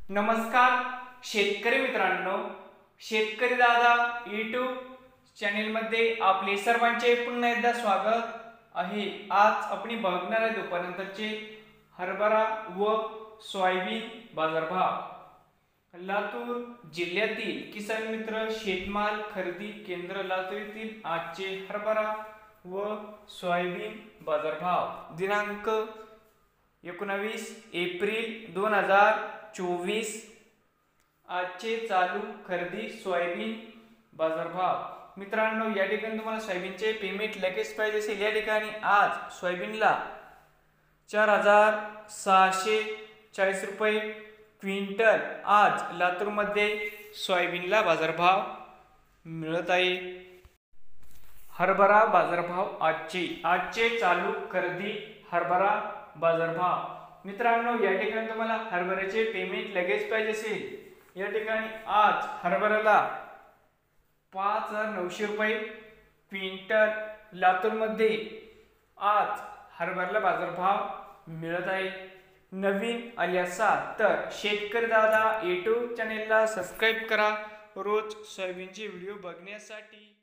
नमस्कार शेतकरी मित्रांनो, शेतकरी दादा यूट्यूब चॅनेलमध्ये आपले सर्वांचे पुन्हा एकदा स्वागत आहे। आज आपण बघणार आहे दुपारनंतरचे हरभरा व सोयाबीन बाजारभाव। लातूर जिल्ह्यातील किसान मित्र शेतमाल खरेदी केंद्र लातूर येथील आजचे हरभरा व सोयाबीन बाजारभाव दिनांक 19 एप्रिल 2024 आजचे चालू खरेदी सोयाबीन बाजारभाव। मित्रांनो, या ठिकाणी तुम्हाला सोयाबीनचे पेमेंट लगेच पाहिजे असेल, या ठिकाणी आज सोयाबीनला 4640 रुपये क्विंटल आज लातूरमध्ये सोयाबीनला बाजारभाव मिळत आहे। हरभरा बाजारभाव आजचे चालू खरेदी हरभरा बाजारभाव। मित्रांनो, या ठिकाणी तुम्हाला हरभऱ्याचे पेमेंट लगेच पाहिजे असेल, या ठिकाणी आज हरभऱ्याला 5900 रुपये क्विंटल लातूरमध्ये आज हरभऱ्याला बाजारभाव मिळत आहे। नवीन आले असाल तर शेतकरी दादा यूट्यूब चॅनेलला सबस्क्राईब करा रोज सोयाबीनचे व्हिडिओ बघण्यासाठी।